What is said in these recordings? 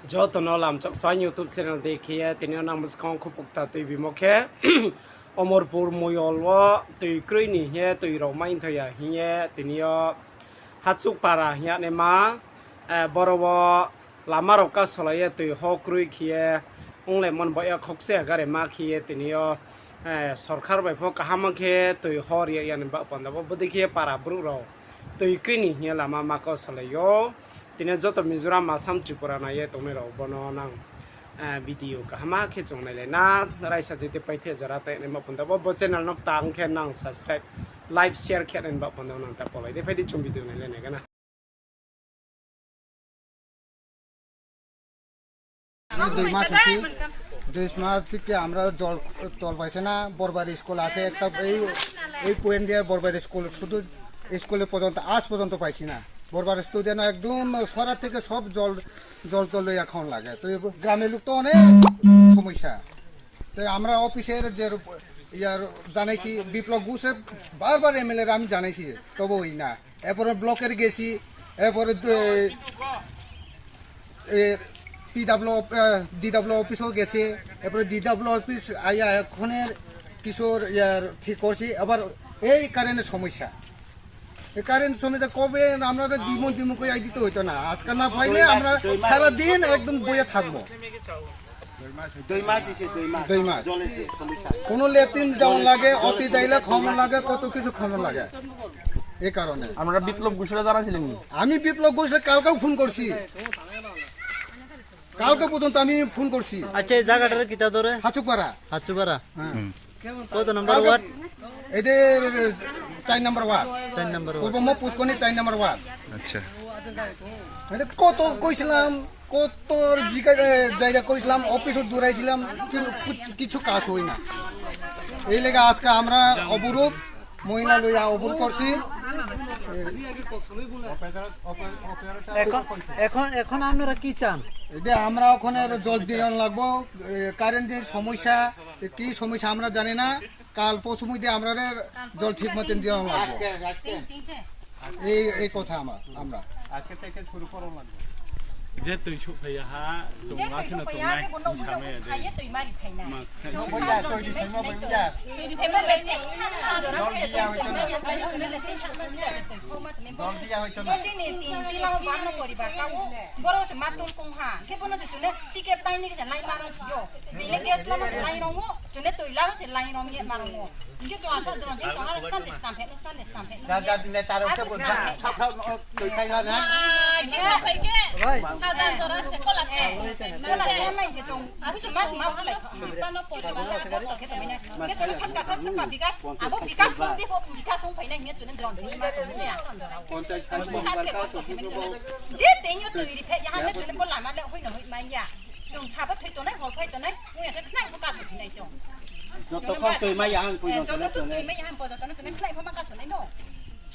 जो तो न लाम चक साइन यूट्यूब चैनल देखिए तिनियो नाम मुस्कान खुपुक्ता तुई बिमोखे अमरपुर मोयलवा तुई क्रुइनी हे तुई रोमाइन थया हिये तिनियो हाचुक पारा हिया नेमा बरवा लामा रका सलाये तुई हो क्रुइ खिये उंगले मन बया खक्से गारे मा खिये तिनियो सरकार बाइफो काहामखे तुई हर याने बा पंदाबो बदिखे पारा ब्रुरो तुई क्रुइनी हिया लामा माको सलायो तिने जत मिजोराम आसाम त्रिपुरा नाये तोमेरो बनो नां भिडियो काहामा खेचों नायले ना रायसा जते पाइथे जरा ते ने मपन दबो बो चैनल नक तांग खे नां सब्सक्राइब लाइक शेयर खे ने बा पनो नां ता पलाई दे फाइदि चुम भिडियो नायले ने गना দুই মাস হইছে 2 মাস থেকে আমরা জল তল পাইছে না বরবাড়ি স্কুল আছে একটা এই পয়েন্ট দিয়ে বরবাড়ি স্কুল শুধু স্কুলে পর্যন্ত আজ পর্যন্ত পাইছি না বরবাড়ি স্টুডেন্ট একদম সরা থেকে সব জল তলে এখন লাগে তো গ্রামের লোক তো অনেক সমস্যা তো আমরা অফিসের যে ইয়ার জানাইছি বিপ্লব ঘোষে বারবার এমএলএ আমি জানাইছি তবে ওই না এরপরে ব্লকের গেছি এরপরে ডিডাব্লিউ অফিসও গেছে এরপরে ডিডাব্লিউ অফিস আইয়া এখনের কিশোর ইয়ার ঠিক করছি আবার এই কারেন্টের সমস্যা এই কারেন্ট সমস্যা কবে আমরা দিমু করে আই দিতে হইতো না আজকাল না পাইলে আমরা সারাদিন একদম বইয়ে থাকবো 2 মাস কোনো লেট্রিন যেমন লাগে অতি দাইলে খমন লাগে কত কিছু খমন লাগে এই কারণে আমরা বিপ্লব ঘোষরা জানাছিলাম আমি বিপ্লব ঘোষে কালকেও ফোন করছি কালকে পর্যন্ত আমি ফোন করছি আচ্ছা এই জায়গাটার কিতা ধরে হাচুপাড়া হ্যাঁ কত নাম্বার ওয়ার্ড এদের 4 নম্বর ওয়ার্ড 4 নম্বর পূর্ব মো পুষ্কনি 4 নম্বর ওয়ার্ড আচ্ছা মানে কত কইছিলাম কত জায়গা কইছিলাম অফিসও দূরাইছিলাম কিন্তু কিছু কাজ হই না এই লেগে আজকে আমরা অবরোধ মহিলা লইয়া অবরোধ করছি এখন আপনারা কি চান এতে আমরা ওখানে জল দিয়ে লাগবো কারেন্টের সমস্যা কি সমস্যা আমরা জানি না কাল পরশু মধ্যে আমরা জল ঠিক মতন দিয়ে লাগবো এই কথা আমরা আজকে থেকে শুরু করো লাগবে যে তুই সুফাইয়া হা তোমরা কেন তোমরা সামনে হাইয়ে তুই মারি ফাইনা যতক্ষণ তুই মাই আং কই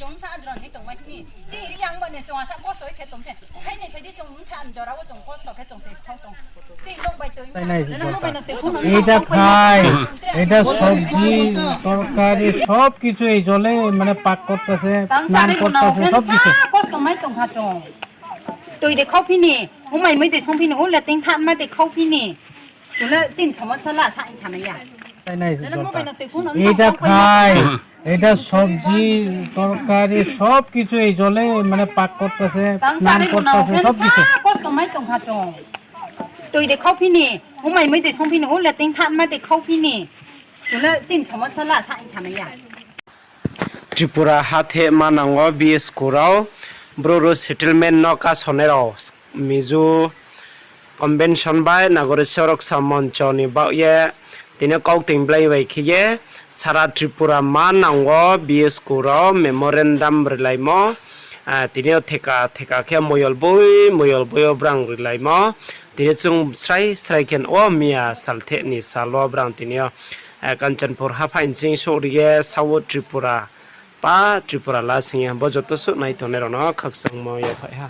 chúng ta ăn thì tổng mấy gì chỉ riêng bọn này chúng ta có sợi cái tổng thế hay này phải đi chúng ta ăn cho nó có chúng có sợi cái tổng thế không tổng chỉ lúc bây tới এটা খায় এটা সবজি তরকারি সব কিছু এই জলে মানে পাক করতেছে স্নান করতেছে সব কিছু có mấy tổng hạt trồng tôi để khâu phi nè hôm mày mới để không phi nè hôm là tính than mà để khâu phi nè chúng là tin không có sao là sao anh chả mấy à তাই নাই এটা খায় এটা সবজি তরকারি সব কিছু এই জলে মানে পাক করতেছে স্নান করতেছে সব কিছু có mấy tổng hạt trồng tôi để khâu phi nè hôm mày mới để không phi nè hôm là tính than mà để khâu phi nè chúng là tin không có sao là sao anh chả mấy à Tripura हाथे मानांगो BS Koraon ब्रोरो settlement नका सनेराव Mizo convention bye नागरिक सुरक्षा मंच नि बाये तिने काउटिंग ब्लाई bye खिये सारा त्रिपुरा मानांगो बीएस कोराव मेमोरेंडम रिलाइमो तिने थेका के मोयल बोय ब्रां रिलाइमो तिने जों स्राय केन ओ मिया सालथे नि सालो ब्रां तिने कांचनपुर हाफाइनसिं सोरिये साउथ त्रिपुरा त्रिपुरा ला सिंह बजतो सु नाय तने रनो खक्संग मय फाय हा